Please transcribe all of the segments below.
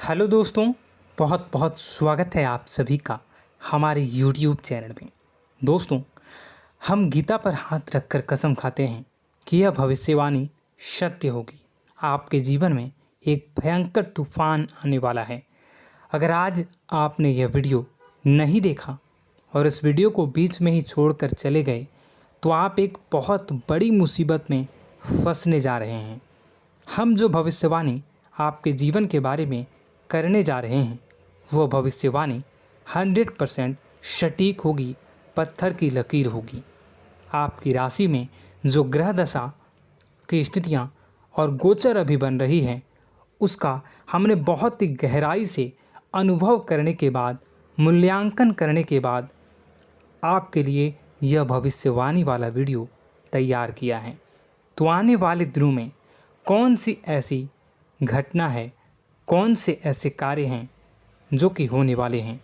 Hello दोस्तों, बहुत बहुत स्वागत है आप सभी का हमारे YouTube चैनल में। दोस्तों, हम गीता पर हाथ रखकर कसम खाते हैं कि यह भविष्यवाणी सत्य होगी। आपके जीवन में एक भयंकर तूफान आने वाला है। अगर आज आपने यह वीडियो नहीं देखा और इस वीडियो को बीच में ही छोड़कर चले गए तो आप एक बहुत बड़ी मुसीबत में फंसने जा रहे हैं। हम जो भविष्यवाणी आपके जीवन के बारे में करने जा रहे हैं वो भविष्यवाणी 100% सटीक होगी, पत्थर की लकीर होगी। आपकी राशि में जो ग्रह दशा की स्थितियाँ और गोचर अभी बन रही हैं उसका हमने बहुत ही गहराई से अनुभव करने के बाद, मूल्यांकन करने के बाद आपके लिए यह भविष्यवाणी वाला वीडियो तैयार किया है। तो आने वाले दिनों में कौन सी ऐसी घटना है, कौन से ऐसे कार्य हैं जो कि होने वाले हैं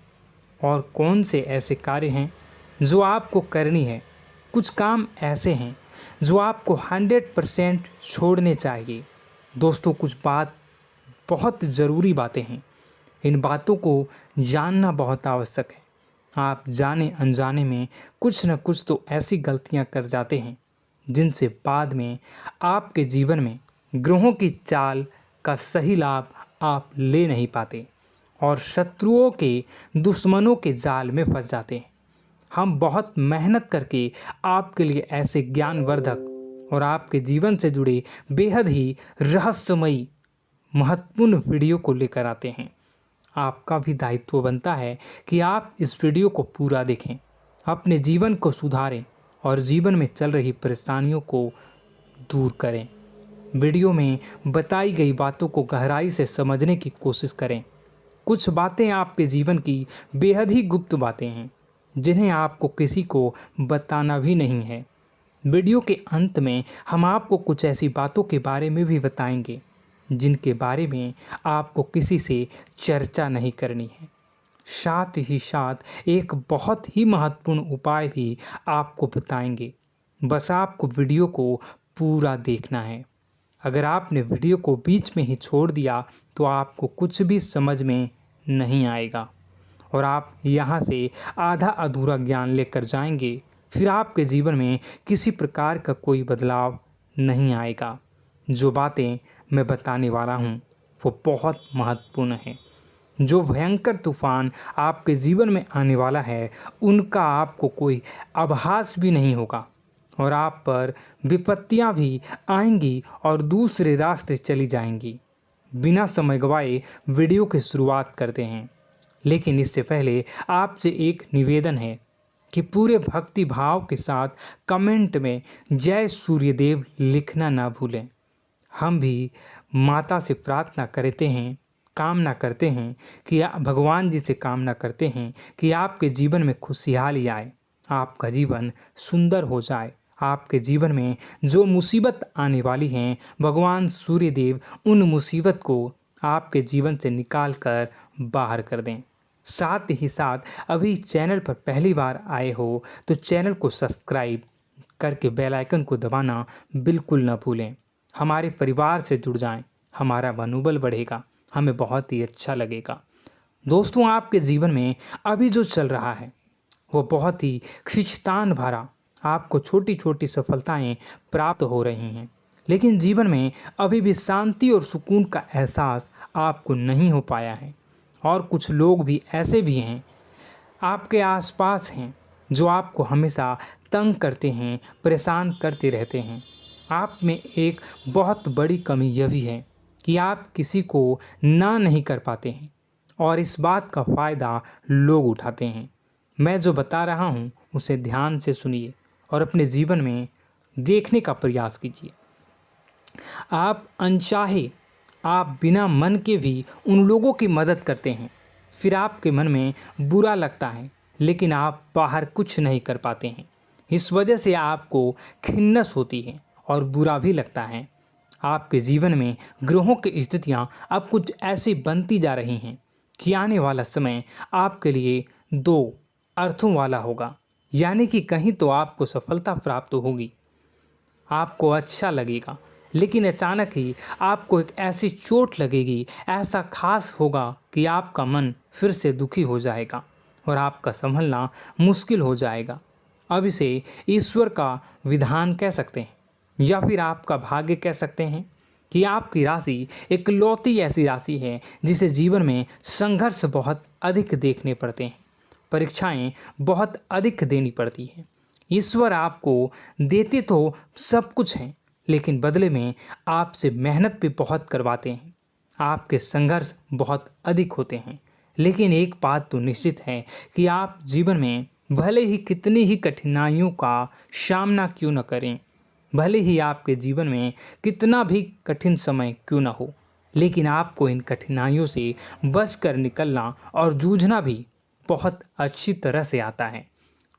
और कौन से ऐसे कार्य हैं जो आपको करनी है। कुछ काम ऐसे हैं जो आपको 100% छोड़ने चाहिए। दोस्तों, कुछ बात बहुत ज़रूरी बातें हैं। इन बातों को जानना बहुत आवश्यक है। आप जाने अनजाने में कुछ न कुछ तो ऐसी गलतियां कर जाते हैं जिनसे बाद में आपके जीवन में ग्रहों की चाल का सही लाभ आप ले नहीं पाते और शत्रुओं के, दुश्मनों के जाल में फंस जाते हैं। हम बहुत मेहनत करके आपके लिए ऐसे ज्ञानवर्धक और आपके जीवन से जुड़े बेहद ही रहस्यमयी महत्वपूर्ण वीडियो को लेकर आते हैं। आपका भी दायित्व बनता है कि आप इस वीडियो को पूरा देखें, अपने जीवन को सुधारें और जीवन में चल रही परेशानियों को दूर करें। वीडियो में बताई गई बातों को गहराई से समझने की कोशिश करें। कुछ बातें आपके जीवन की बेहद ही गुप्त बातें हैं जिन्हें आपको किसी को बताना भी नहीं है। वीडियो के अंत में हम आपको कुछ ऐसी बातों के बारे में भी बताएंगे जिनके बारे में आपको किसी से चर्चा नहीं करनी है। साथ ही साथ एक बहुत ही महत्वपूर्ण उपाय भी आपको बताएंगे। बस आपको वीडियो को पूरा देखना है। अगर आपने वीडियो को बीच में ही छोड़ दिया तो आपको कुछ भी समझ में नहीं आएगा और आप यहाँ से आधा अधूरा ज्ञान लेकर जाएंगे। फिर आपके जीवन में किसी प्रकार का कोई बदलाव नहीं आएगा। जो बातें मैं बताने वाला हूँ वो बहुत महत्वपूर्ण है। जो भयंकर तूफान आपके जीवन में आने वाला है उनका आपको कोई आभास भी नहीं होगा और आप पर विपत्तियां भी आएंगी और दूसरे रास्ते चली जाएंगी। बिना समय गवाए वीडियो की शुरुआत करते हैं, लेकिन इससे पहले आपसे एक निवेदन है कि पूरे भक्ति भाव के साथ कमेंट में जय सूर्यदेव लिखना ना भूलें। हम भी माता से प्रार्थना करते हैं, कामना करते हैं कि भगवान जी से कामना करते हैं कि आपके जीवन में खुशहाली आए, आपका जीवन सुंदर हो जाए। आपके जीवन में जो मुसीबत आने वाली हैं भगवान सूर्यदेव उन मुसीबत को आपके जीवन से निकाल कर बाहर कर दें। साथ ही साथ अभी चैनल पर पहली बार आए हो तो चैनल को सब्सक्राइब करके बेल आइकन को दबाना बिल्कुल न भूलें। हमारे परिवार से जुड़ जाएं, हमारा मनोबल बढ़ेगा, हमें बहुत ही अच्छा लगेगा। दोस्तों, आपके जीवन में अभी जो चल रहा है वो बहुत ही खींचतान भरा, आपको छोटी छोटी सफलताएं प्राप्त हो रही हैं, लेकिन जीवन में अभी भी शांति और सुकून का एहसास आपको नहीं हो पाया है। और कुछ लोग भी ऐसे भी हैं आपके आसपास हैं जो आपको हमेशा तंग करते हैं, परेशान करते रहते हैं। आप में एक बहुत बड़ी कमी यह भी है कि आप किसी को ना नहीं कर पाते हैं और इस बात का फ़ायदा लोग उठाते हैं। मैं जो बता रहा हूँ उसे ध्यान से सुनिए और अपने जीवन में देखने का प्रयास कीजिए। आप अनचाहे, आप बिना मन के भी उन लोगों की मदद करते हैं, फिर आपके मन में बुरा लगता है लेकिन आप बाहर कुछ नहीं कर पाते हैं। इस वजह से आपको खिन्नस होती है और बुरा भी लगता है। आपके जीवन में ग्रहों की स्थितियाँ अब कुछ ऐसी बनती जा रही हैं कि आने वाला समय आपके लिए दो अर्थों वाला होगा। यानी कि कहीं तो आपको सफलता प्राप्त होगी, आपको अच्छा लगेगा, लेकिन अचानक ही आपको एक ऐसी चोट लगेगी, ऐसा खास होगा कि आपका मन फिर से दुखी हो जाएगा और आपका संभलना मुश्किल हो जाएगा। अब इसे ईश्वर का विधान कह सकते हैं या फिर आपका भाग्य कह सकते हैं कि आपकी राशि इकलौती ऐसी राशि है जिसे जीवन में संघर्ष बहुत अधिक देखने पड़ते हैं, परीक्षाएं बहुत अधिक देनी पड़ती हैं। ईश्वर आपको देते तो सब कुछ है, लेकिन बदले में आपसे मेहनत भी बहुत करवाते हैं। आपके संघर्ष बहुत अधिक होते हैं, लेकिन एक बात तो निश्चित है कि आप जीवन में भले ही कितनी ही कठिनाइयों का सामना क्यों न करें, भले ही आपके जीवन में कितना भी कठिन समय क्यों न हो, लेकिन आपको इन कठिनाइयों से बचकर निकलना और जूझना भी बहुत अच्छी तरह से आता है।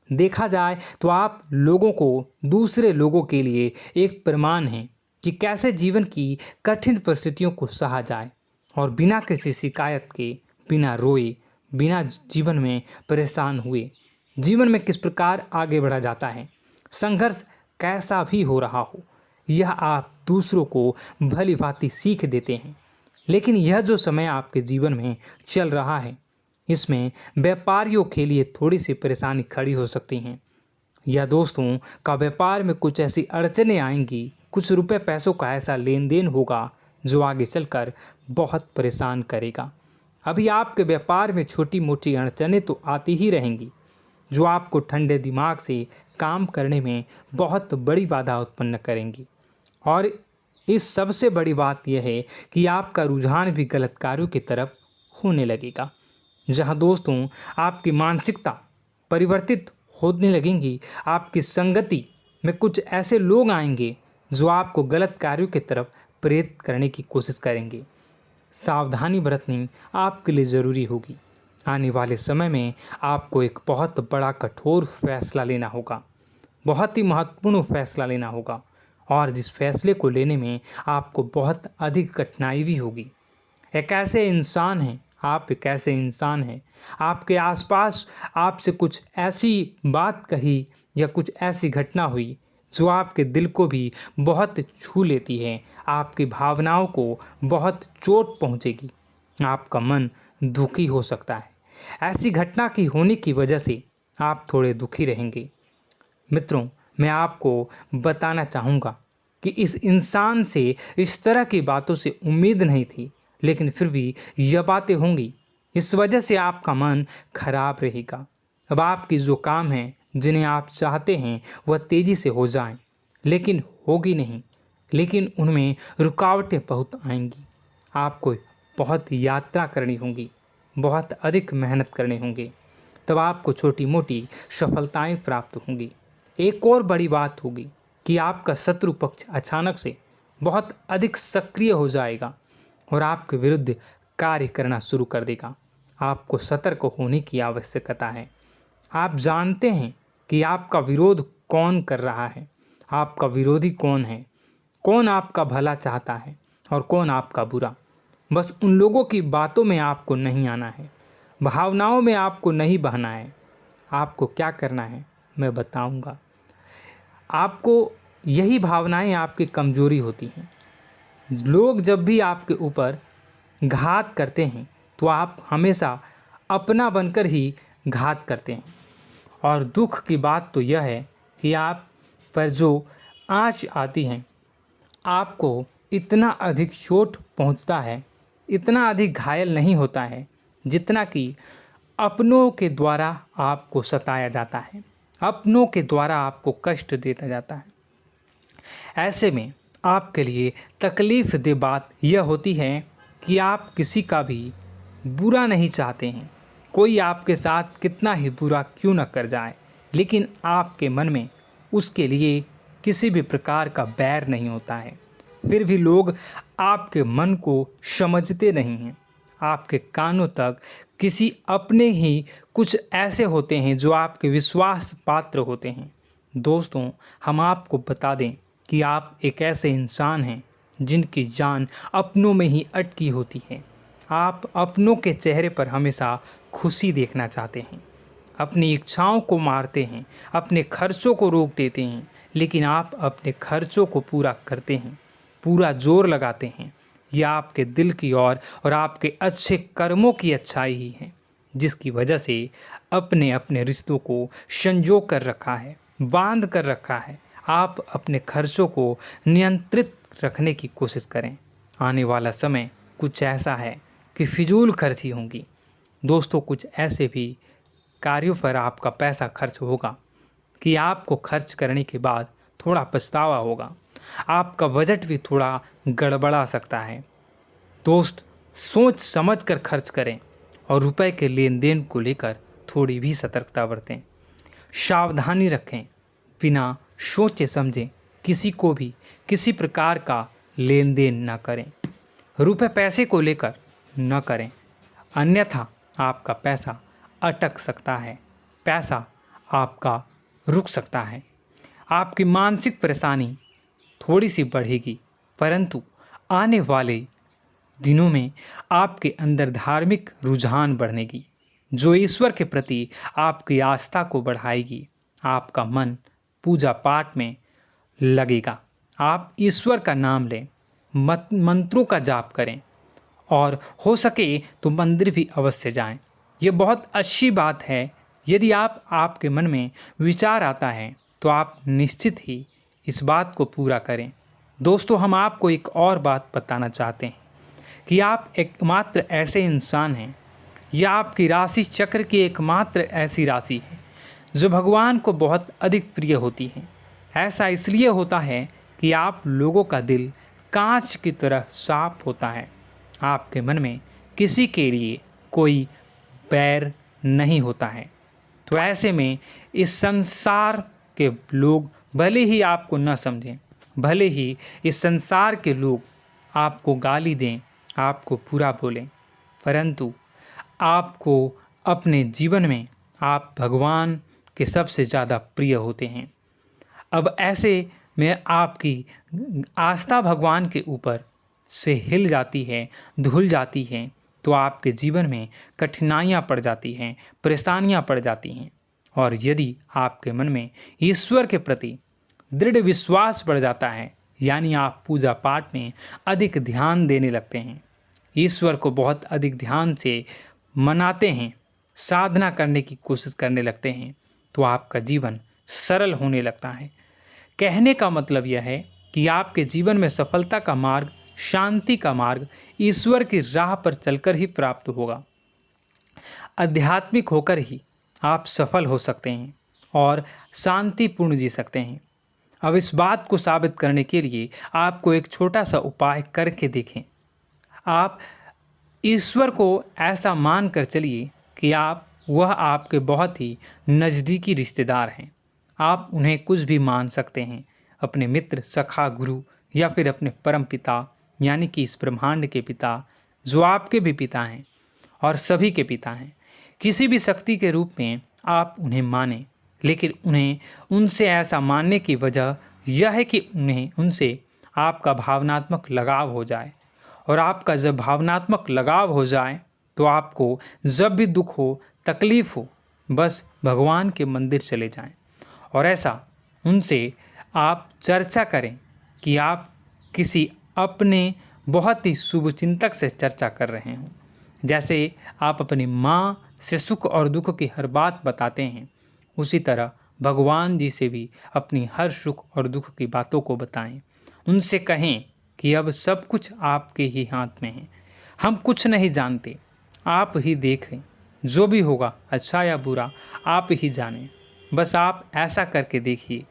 देखा जाए तो आप लोगों को दूसरे लोगों के लिए एक प्रमाण हैं कि कैसे जीवन की कठिन परिस्थितियों को सहा जाए और बिना किसी शिकायत के, बिना रोए, बिना जीवन में परेशान हुए जीवन में किस प्रकार आगे बढ़ा जाता है। संघर्ष कैसा भी हो रहा हो, यह आप दूसरों को भली भांति सीख देते हैं। लेकिन यह जो समय आपके जीवन में चल रहा है, इसमें व्यापारियों के लिए थोड़ी सी परेशानी खड़ी हो सकती हैं, या दोस्तों का व्यापार में कुछ ऐसी अड़चनें आएंगी, कुछ रुपए पैसों का ऐसा लेन देन होगा जो आगे चलकर बहुत परेशान करेगा। अभी आपके व्यापार में छोटी मोटी अड़चनें तो आती ही रहेंगी, जो आपको ठंडे दिमाग से काम करने में बहुत बड़ी बाधा उत्पन्न करेंगी। और इस सबसे बड़ी बात यह है कि आपका रुझान भी गलत कार्यों की तरफ होने लगेगा, जहां दोस्तों आपकी मानसिकता परिवर्तित होने लगेंगी। आपकी संगति में कुछ ऐसे लोग आएंगे जो आपको गलत कार्यों की तरफ प्रेरित करने की कोशिश करेंगे। सावधानी बरतनी आपके लिए ज़रूरी होगी। आने वाले समय में आपको एक बहुत बड़ा कठोर फैसला लेना होगा, बहुत ही महत्वपूर्ण फैसला लेना होगा, और जिस फैसले को लेने में आपको बहुत अधिक कठिनाई भी होगी। एक ऐसे इंसान हैं, आप एक ऐसे इंसान हैं, आपके आसपास आपसे कुछ ऐसी बात कही या कुछ ऐसी घटना हुई जो आपके दिल को भी बहुत छू लेती है, आपकी भावनाओं को बहुत चोट पहुंचेगी, आपका मन दुखी हो सकता है। ऐसी घटना की होने की वजह से आप थोड़े दुखी रहेंगे। मित्रों, मैं आपको बताना चाहूँगा कि इस इंसान से इस तरह की बातों से उम्मीद नहीं थी, लेकिन फिर भी यह बातें होंगी। इस वजह से आपका मन खराब रहेगा। अब आपकी जो काम है, जिन्हें आप चाहते हैं वह तेज़ी से हो जाएं, लेकिन होगी नहीं, लेकिन उनमें रुकावटें बहुत आएंगी। आपको बहुत यात्रा करनी होगी, बहुत अधिक मेहनत करने होंगे, तब आपको छोटी मोटी सफलताएं प्राप्त होंगी। एक और बड़ी बात होगी कि आपका शत्रु पक्ष अचानक से बहुत अधिक सक्रिय हो जाएगा और आपके विरुद्ध कार्य करना शुरू कर देगा। आपको सतर्क होने की आवश्यकता है। आप जानते हैं कि आपका विरोध कौन कर रहा है, आपका विरोधी कौन है, कौन आपका भला चाहता है और कौन आपका बुरा। बस उन लोगों की बातों में आपको नहीं आना है, भावनाओं में आपको नहीं बहना है। आपको क्या करना है मैं बताऊंगा। आपको यही भावनाएं आपकी कमजोरी होती हैं। लोग जब भी आपके ऊपर घात करते हैं तो आप हमेशा अपना बनकर ही घात करते हैं। और दुख की बात तो यह है कि आप पर जो आँच आती है, आपको इतना अधिक चोट पहुंचता है, इतना अधिक घायल नहीं होता है जितना कि अपनों के द्वारा आपको सताया जाता है, अपनों के द्वारा आपको कष्ट देता जाता है। ऐसे में आपके लिए तकलीफ़ दे बात यह होती है कि आप किसी का भी बुरा नहीं चाहते हैं। कोई आपके साथ कितना ही बुरा क्यों न कर जाए, लेकिन आपके मन में उसके लिए किसी भी प्रकार का बैर नहीं होता है। फिर भी लोग आपके मन को समझते नहीं हैं। आपके कानों तक किसी अपने ही कुछ ऐसे होते हैं जो आपके विश्वास पात्र होते हैं। दोस्तों, हम आपको बता दें कि आप एक ऐसे इंसान हैं जिनकी जान अपनों में ही अटकी होती है। आप अपनों के चेहरे पर हमेशा खुशी देखना चाहते हैं, अपनी इच्छाओं को मारते हैं, अपने खर्चों को रोक देते हैं, लेकिन आप अपने खर्चों को पूरा करते हैं, पूरा जोर लगाते हैं, यह आपके दिल की और आपके अच्छे कर्मों की अच्छाई ही है, जिसकी वजह से अपने अपने रिश्तों को संजो कर रखा है, बांध कर रखा है। आप अपने खर्चों को नियंत्रित रखने की कोशिश करें। आने वाला समय कुछ ऐसा है कि फिजूल खर्ची होंगी। दोस्तों, कुछ ऐसे भी कार्यों पर आपका पैसा खर्च होगा कि आपको खर्च करने के बाद थोड़ा पछतावा होगा। आपका बजट भी थोड़ा गड़बड़ा सकता है। दोस्त, सोच समझ कर खर्च करें और रुपए के लेन देन को लेकर थोड़ी भी सतर्कता बरतें। सावधानी रखें, बिना सोचे समझे किसी को भी किसी प्रकार का लेन देन न करें। रुपए पैसे को लेकर न करें, अन्यथा आपका पैसा अटक सकता है, पैसा आपका रुक सकता है। आपकी मानसिक परेशानी थोड़ी सी बढ़ेगी, परंतु आने वाले दिनों में आपके अंदर धार्मिक रुझान बढ़नेगी, जो ईश्वर के प्रति आपकी आस्था को बढ़ाएगी। आपका मन पूजा पाठ में लगेगा। आप ईश्वर का नाम लें, मंत्रों का जाप करें और हो सके तो मंदिर भी अवश्य जाएं। ये बहुत अच्छी बात है। यदि आपके मन में विचार आता है तो आप निश्चित ही इस बात को पूरा करें। दोस्तों, हम आपको एक और बात बताना चाहते हैं कि आप एकमात्र ऐसे इंसान हैं, यह आपकी राशि चक्र की एकमात्र ऐसी राशि है जो भगवान को बहुत अधिक प्रिय होती है। ऐसा इसलिए होता है कि आप लोगों का दिल कांच की तरह साफ होता है। आपके मन में किसी के लिए कोई बैर नहीं होता है। तो ऐसे में इस संसार के लोग भले ही आपको न समझें, भले ही इस संसार के लोग आपको गाली दें, आपको बुरा बोलें, परंतु आपको अपने जीवन में आप भगवान के सबसे ज़्यादा प्रिय होते हैं। अब ऐसे में आपकी आस्था भगवान के ऊपर से हिल जाती है, धुल जाती है, तो आपके जीवन में कठिनाइयाँ पड़ जाती हैं, परेशानियाँ पड़ जाती हैं। और यदि आपके मन में ईश्वर के प्रति दृढ़ विश्वास बढ़ जाता है, यानी आप पूजा पाठ में अधिक ध्यान देने लगते हैं, ईश्वर को बहुत अधिक ध्यान से मनाते हैं, साधना करने की कोशिश करने लगते हैं, तो आपका जीवन सरल होने लगता है। कहने का मतलब यह है कि आपके जीवन में सफलता का मार्ग, शांति का मार्ग ईश्वर की राह पर चलकर ही प्राप्त होगा। आध्यात्मिक होकर ही आप सफल हो सकते हैं और शांतिपूर्ण जी सकते हैं। अब इस बात को साबित करने के लिए आपको एक छोटा सा उपाय करके देखें। आप ईश्वर को ऐसा मान कर चलिए कि वह आपके बहुत ही नज़दीकी रिश्तेदार हैं। आप उन्हें कुछ भी मान सकते हैं, अपने मित्र, सखा, गुरु या फिर अपने परम पिता, यानी कि इस ब्रह्मांड के पिता, जो आपके भी पिता हैं और सभी के पिता हैं। किसी भी शक्ति के रूप में आप उन्हें मानें, लेकिन उन्हें उनसे ऐसा मानने की वजह यह है कि उनसे आपका भावनात्मक लगाव हो जाए। और आपका जब भावनात्मक लगाव हो जाए तो आपको जब भी दुख हो, तकलीफ़ हो, बस भगवान के मंदिर चले जाएं और ऐसा उनसे आप चर्चा करें कि आप किसी अपने बहुत ही शुभचिंतक से चर्चा कर रहे हों। जैसे आप अपनी माँ से सुख और दुख की हर बात बताते हैं, उसी तरह भगवान जी से भी अपनी हर सुख और दुख की बातों को बताएं। उनसे कहें कि अब सब कुछ आपके ही हाथ में है, हम कुछ नहीं जानते, आप ही देखें, जो भी होगा अच्छा या बुरा आप ही जानें। बस आप ऐसा करके देखिए,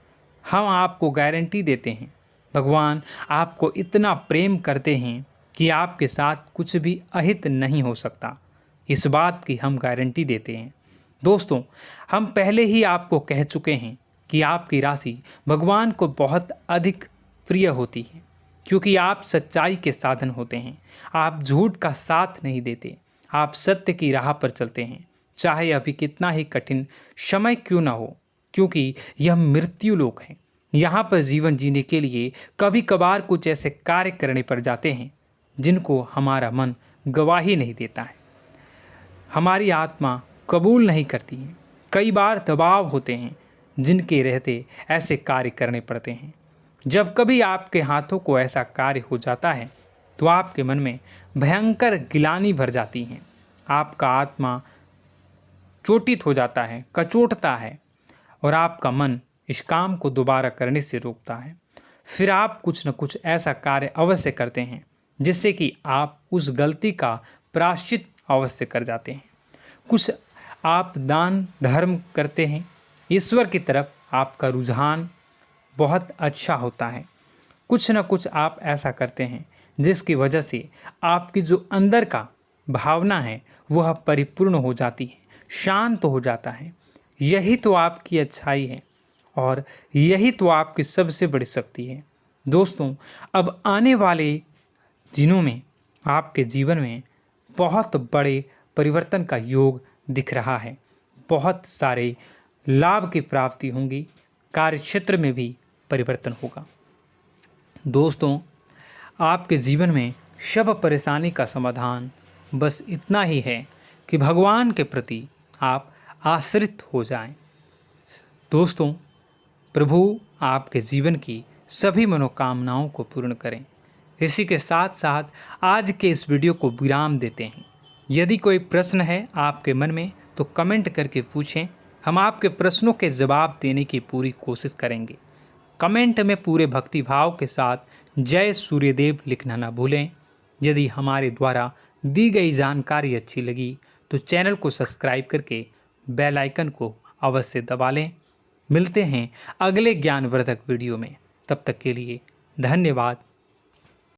हम आपको गारंटी देते हैं भगवान आपको इतना प्रेम करते हैं कि आपके साथ कुछ भी अहित नहीं हो सकता। इस बात की हम गारंटी देते हैं। दोस्तों, हम पहले ही आपको कह चुके हैं कि आपकी राशि भगवान को बहुत अधिक प्रिय होती है, क्योंकि आप सच्चाई के साधन होते हैं। आप झूठ का साथ नहीं देते, आप सत्य की राह पर चलते हैं, चाहे अभी कितना ही कठिन समय क्यों ना हो, क्योंकि यह मृत्यु लोक है। यहाँ पर जीवन जीने के लिए कभी कभार कुछ ऐसे कार्य करने पड़ जाते हैं जिनको हमारा मन गवाही नहीं देता है, हमारी आत्मा कबूल नहीं करती है। कई बार दबाव होते हैं जिनके रहते ऐसे कार्य करने पड़ते हैं। जब कभी आपके हाथों को ऐसा कार्य हो जाता है तो आपके मन में भयंकर गिलानी भर जाती है। आपका आत्मा चोटित हो जाता है, कचोटता है और आपका मन इस काम को दोबारा करने से रोकता है। फिर आप कुछ न कुछ ऐसा कार्य अवश्य करते हैं जिससे कि आप उस गलती का प्रायश्चित अवश्य कर जाते हैं। कुछ आप दान धर्म करते हैं। ईश्वर की तरफ आपका रुझान बहुत अच्छा होता है। कुछ न कुछ आप ऐसा करते हैं जिसकी वजह से आपकी जो अंदर का भावना है वह परिपूर्ण हो जाती है, शांत हो जाता है। यही तो आपकी अच्छाई है और यही तो आपकी सबसे बड़ी शक्ति है। दोस्तों, अब आने वाले दिनों में आपके जीवन में बहुत बड़े परिवर्तन का योग दिख रहा है। बहुत सारे लाभ की प्राप्ति होंगी, कार्य क्षेत्र में भी परिवर्तन होगा। दोस्तों, आपके जीवन में सब परेशानी का समाधान बस इतना ही है कि भगवान के प्रति आप आश्रित हो जाएं। दोस्तों, प्रभु आपके जीवन की सभी मनोकामनाओं को पूर्ण करें। इसी के साथ साथ आज के इस वीडियो को विराम देते हैं। यदि कोई प्रश्न है आपके मन में तो कमेंट करके पूछें, हम आपके प्रश्नों के जवाब देने की पूरी कोशिश करेंगे। कमेंट में पूरे भक्तिभाव के साथ जय सूर्यदेव लिखना ना भूलें। यदि हमारे द्वारा दी गई जानकारी अच्छी लगी तो चैनल को सब्सक्राइब करके बेल आइकन को अवश्य दबा लें। मिलते हैं अगले ज्ञानवर्धक वीडियो में। तब तक के लिए धन्यवाद।